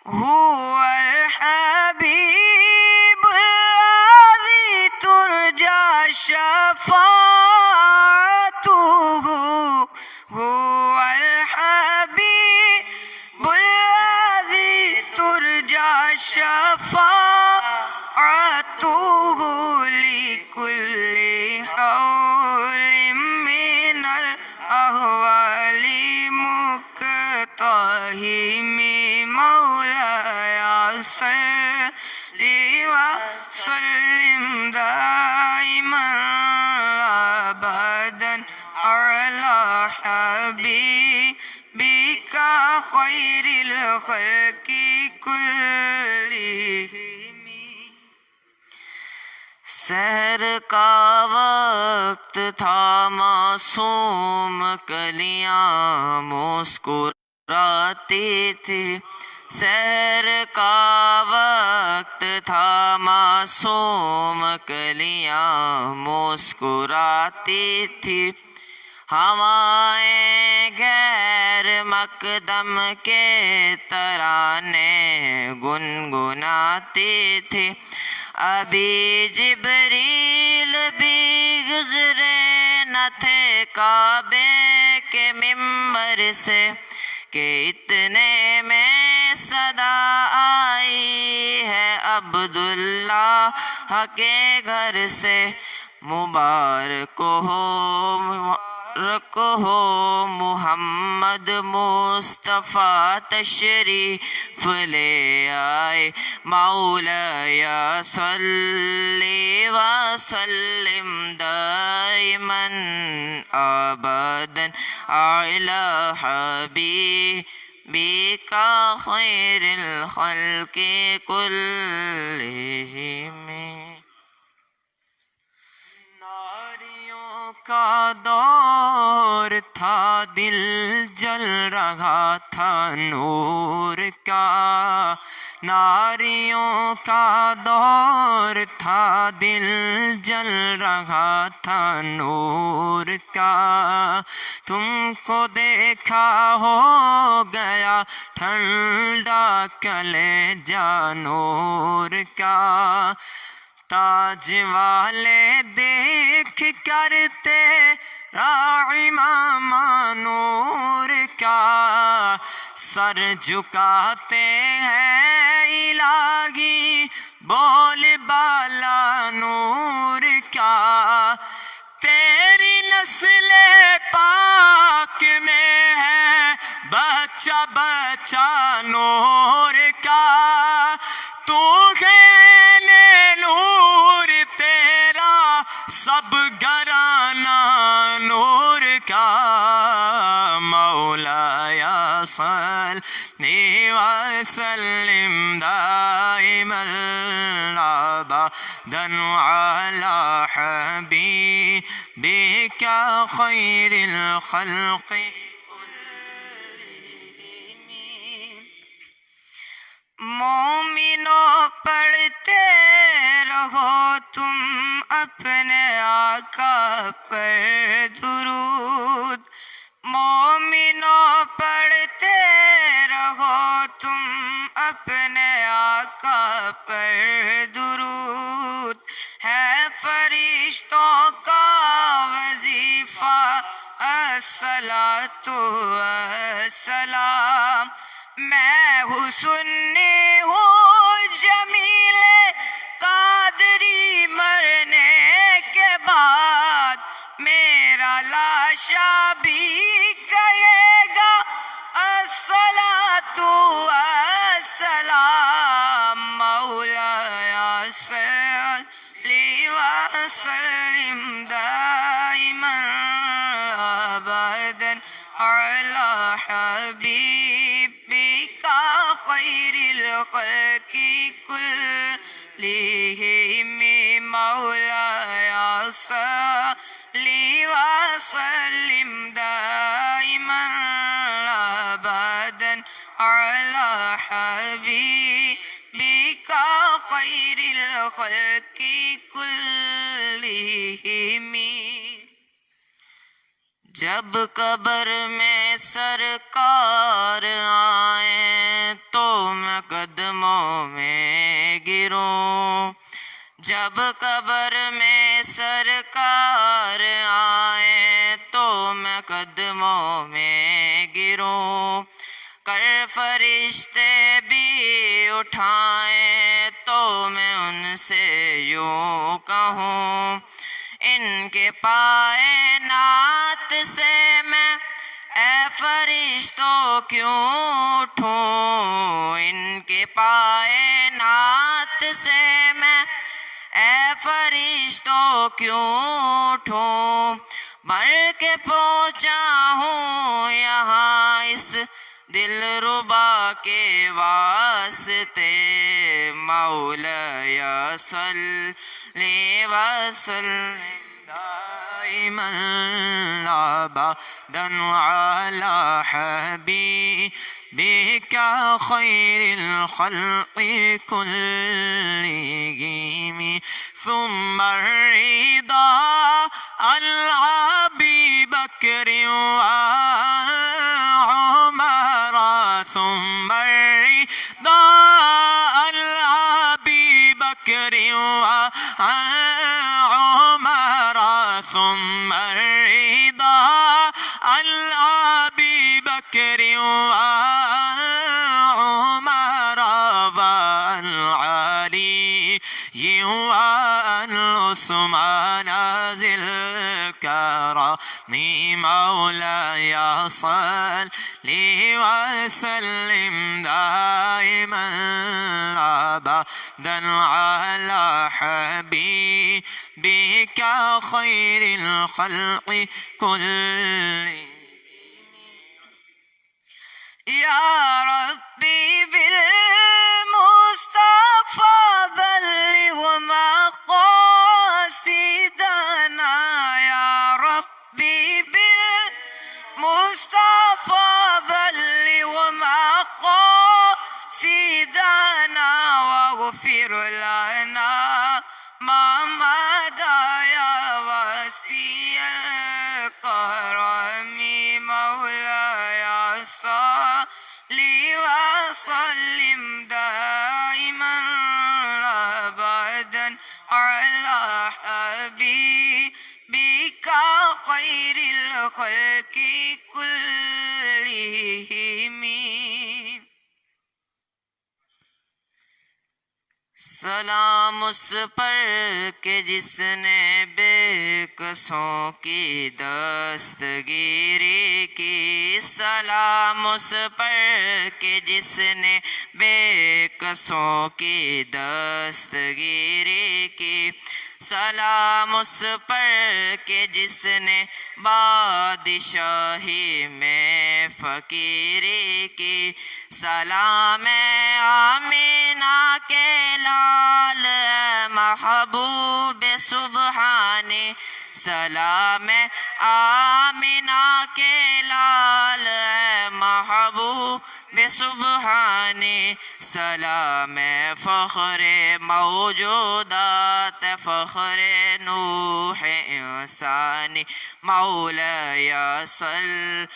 هو الحبيب الذي ترجى شفاعته. هو الحبيب الذي ترجى شفاعته لكل حول من الأهوال مقتحم. مولاي صل وسلم دائما أبدا على حبيبك خير الخلق كلهم. سحر کا وقت تھا معصوم کلیاں مسکراتی تھی. سحر کا وقت تھا معصوم کلیاں مسکراتی تھی. ہوائیں غیر مقدم کے ترانے گنگناتی تھی. ابھی جبریل بھی گزرے نہ تھے کعبے کے ممبر سے کہ اتنے میں صدا آئی ہے عبداللہ کے گھر سے. مبارک ہو محمد مصطفیٰ تشریف لے آئے. مولاي صل وسلم دائما أبدا على حبيبك خير الخلق كلهم. ناریوں کا دور تھا دل جل رہا تھا نور کا. ناریوں کا دور تھا دل جل رہا تھا نور کا. تم کو دیکھا ہو گیا ٹھنڈا کلیجہ نور کا. تاج والے دیکھ کر تیرا امام نور کا سر جھکاتے ہیں الہی بول بالا نور کا. تیری نسل پاک میں ہے بچہ بچہ نور کا. تو ہے نور تیرا سب گھرانہ نور کا. مولاي صل وسلم دائما أبدا على حبيبك خير الخلق كلهم. مومنوں پڑھتے رہو تم اپنے آقا پر درود. مومنوں پڑھتے رہو تم اپنے آقا پر درود. ہے فرشتوں کا وظیفہ الصلاۃ والسلام. میں ہوں سنی ہوں جمیل قادری مرنے کے بعد میرا لاشا بھی کہے گا الصلاۃ والسلام. مولاي صل وسلم دائما أبدا على حبيبك خير الخلق كلهم. مولاي صل وسلم دائما أبدا على حبيبك خير الخلق كلهم. جب قبر میں سرکار آئیں تو میں قدموں میں گروں. جب قبر میں سرکار آئیں تو میں قدموں میں گروں. کر فرشتے بھی اٹھائیں تو میں ان سے یوں کہوں ان کے پائے نعت سے میں اے فرشتوں کیوں اٹھوں. ان کے پائے نعت سے میں اے فرشتوں کیوں اٹھوں. بھر کے پہنچا ہوں یہاں اس دل ربا کے واسطے. مولایا صلی وسلم دائما ابدا على حبيبك خير الخلق كلهم. ثم الرضا عن أبي بكر وعمر. ثم الرضا عن أبي بكر وعمر. ثم الرضا عن أبي بكر وعمر وعن علي وعن عثمان ذي الكرم. مولاي صل وسلم دائما أبدا على حبيبك خير الخلق كلهم. يا ربي بالمصطفى بلغ مقاصدنا. يا ربي بالمصطفى بلغ مقاصدنا واغفر لنا ما مضى يا وسيع الكرم. مولاي صل وسلم دائما أبدا على حبيبك خير الخلق كلهم. سلام اس پر کہ جس نے بے کسوں کی دستگیری کی. سلام اس پر کہ جس نے بے کسوں کی دستگیری کی. سلام اس پر کہ جس نے بادشاہی میں فقیری کی. سلام آمینہ کے لال محبوب سبحانی. سلام آمینہ کے لال محبوب سبحانی. سلام فخر موجودات فخر نوح انسانی. مولاي صل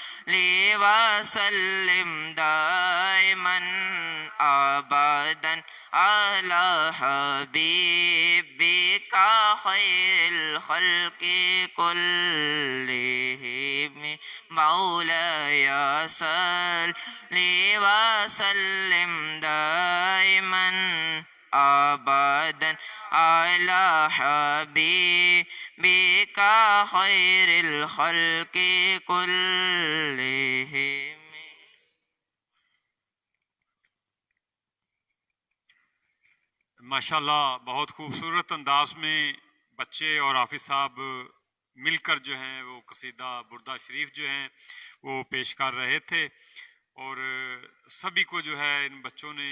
وسلم دائما ابدا على حبيبك خير الخلق كلهم. مولاي صل وسلم دائما ابدا على حبيبك خير الخلق كلهم. ماشاءاللہ بہت خوبصورت انداز میں بچے اور حافظ صاحب مل کر جو ہیں وہ قصیدہ بردہ شریف جو ہیں وہ پیش کر رہے تھے. اور سبھی کو جو ہے ان بچوں نے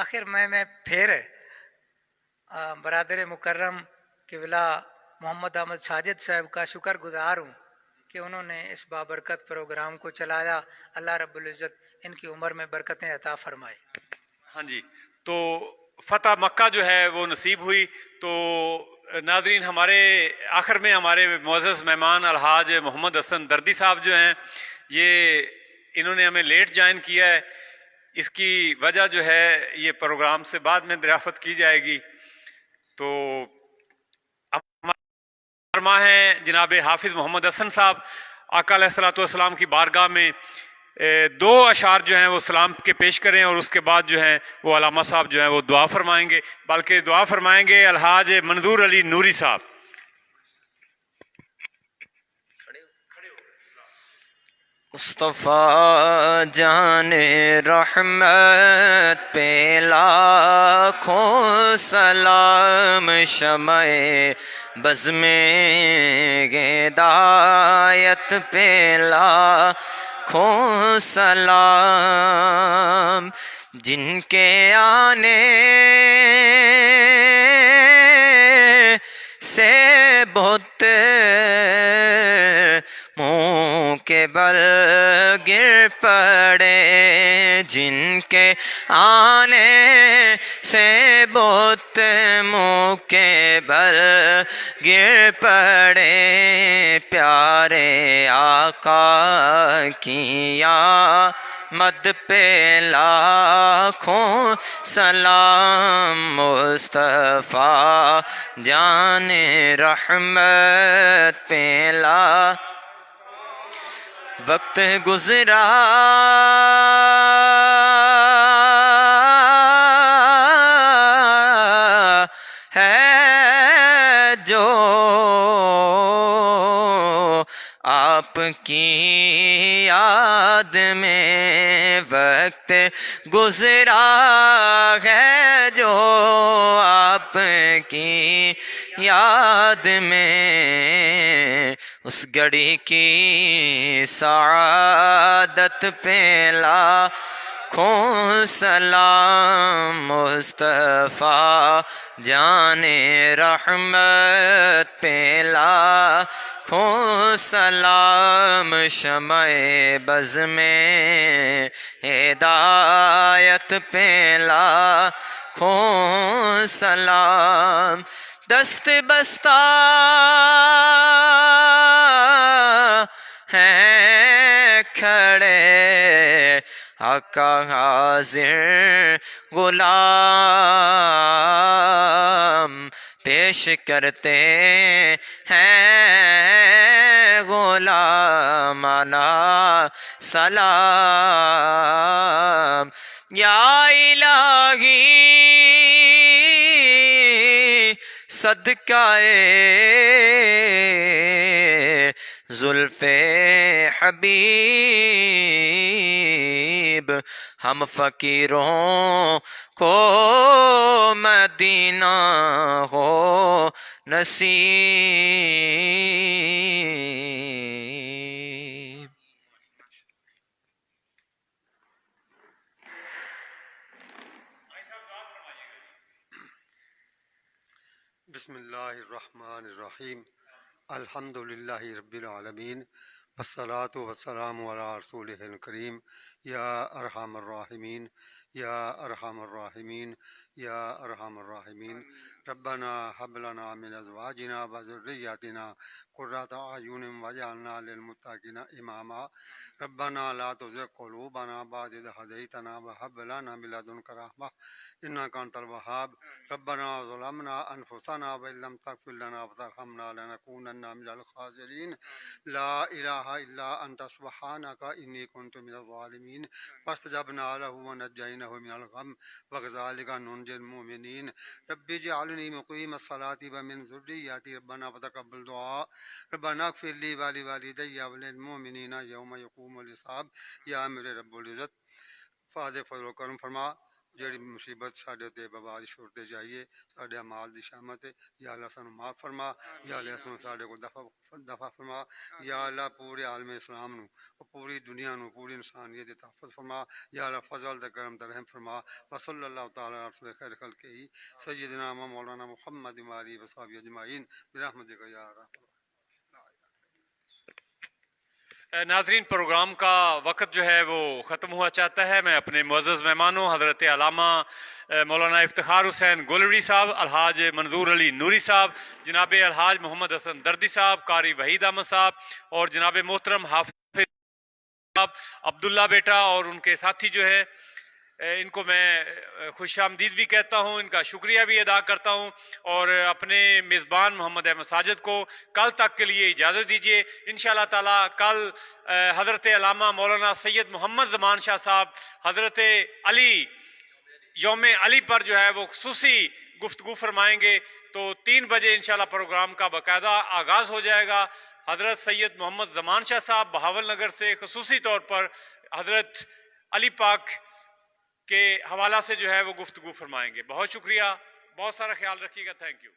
آخر میں پھر برادر مکرم قبلہ محمد احمد ساجد صاحب کا شکر گزار ہوں کہ انہوں نے اس بابرکت پروگرام کو چلایا. اللہ رب العزت ان کی عمر میں برکتیں عطا فرمائے. ہاں جی، تو فتح مکہ جو ہے وہ نصیب ہوئی. تو ناظرین، ہمارے آخر میں ہمارے معزز مہمان الحاج محمد حسن دردی صاحب جو ہیں، انہوں نے ہمیں لیٹ جوائن کیا ہے. اس کی وجہ جو ہے یہ پروگرام سے بعد میں دریافت کی جائے گی. تو فرما ہے جناب حافظ محمد حسن صاحب، آقا علیہ الصلوۃ والسلام کی بارگاہ میں 2 اشعار جو ہیں وہ سلام کے پیش کریں، اور اس کے بعد جو ہیں وہ علامہ صاحب جو ہیں وہ دعا فرمائیں گے. بلکہ دعا فرمائیں گے الحاج منظور علی نوری صاحب. مصطفیٰ جان رحمت پہ لاکھوں سلام، شمع بز میں ہدایت پہ لاکھوں سلام، جن کے آنے سے بہت منہ کے بل گر پڑے، جن کے آنے سے بہت منہ کے بل گر پڑے، پیارے آقا کی آمد پہ لاکھوں سلام، مصطفیٰ جان رحمت پہ وقت گزرا ہے جو آپ کی یاد میں، وقت گزرا ہے جو آپ کی یاد میں، اس گھڑی کی سعادت پہ لاکھوں سلام، مصطفیٰ جان رحمت پہ لاکھوں سلام، شمع بز میں ہدایت پہ لاکھوں سلام، دست بستہ ہیں کھڑے آقا حاضر غلام، پیش کرتے ہیں غلامانہ سلام، یا الہی صدقہ زلف حبیب، ہم فقیروں کو مدینہ ہو نصیب. بسم اللہ الرحمن الرحیم، الحمد للہ رب العالمین، والصلاة والسلام علی رسولہ الکریم، یا ارحم الراحمین یا ارحم الراحمین یا ارحم الراحمین. ربنا هب لنا من ازواجنا وذرياتنا قرة اعین واجعلنا للمتقین اماما. ربنا لا تزغ قلوبنا بعد إذ هديتنا وهب لنا من لدنك رحمة إنك أنت الوهاب. ربنا ظلمنا أنفسنا وإن لم تغفر لنا وترحمنا لنكونن من الخاسرين. لا إله إلا أنت سبحانك إني كنت من الظالمين. فاستجبنا له ونجيناه من الغم وكذلك ننجي المؤمنين. رب اجعلني مقيم الصلاة ومن ذريتي ربنا وتقبل دعاء. ربنا اغفر لي ولوالدي وللمؤمنين يوم يقوم الحساب. یا میرے رب العزت، فاضل فضل و کرم فرما، جڑی مصیبت ساڈے تے بابا دی شور تے جائیے ساڈے اعمال دی شامت ہے یا اللہ سانو معاف فرما یا اللہ سانو ساڈے کو دفع فرما یا اللہ پورے عالم اسلام نو پوری دنیا نو پوری انسانیت دے تحفظ فرما یا اللہ فضل تے کرم تے رحم فرما وصلی اللہ تعالی علی رسول خیر خلق سیدنا مولانا محمد و علی و صحابہ اجمعین برحمتک یا ارحم۔ ناظرین پروگرام کا وقت جو ہے وہ ختم ہوا چاہتا ہے۔ میں اپنے معزز مہمانوں حضرت علامہ مولانا افتخار حسین گولڑوی صاحب، الحاج منظور علی نوری صاحب، جناب الحاج محمد حسن دردی صاحب، قاری وحید احمد صاحب اور جناب محترم حافظ صاحب عبداللہ بیٹا اور ان کے ساتھی جو ہے ان کو میں خوش آمدید بھی کہتا ہوں، ان کا شکریہ بھی ادا کرتا ہوں اور اپنے میزبان محمد احمد ساجد کو کل تک کے لیے اجازت دیجیے۔ انشاءاللہ تعالی کل حضرت علامہ مولانا سید محمد زمان شاہ صاحب حضرت علی یوم علی پر جو ہے وہ خصوصی گفتگو فرمائیں گے، تو 3 بجے انشاءاللہ پروگرام کا باقاعدہ آغاز ہو جائے گا۔ حضرت سید محمد زمان شاہ صاحب بہاول نگر سے خصوصی طور پر حضرت علی پاک کے حوالہ سے جو ہے وہ گفتگو فرمائیں گے۔ بہت شکریہ، بہت سارا خیال رکھیے گا، تھینک یو۔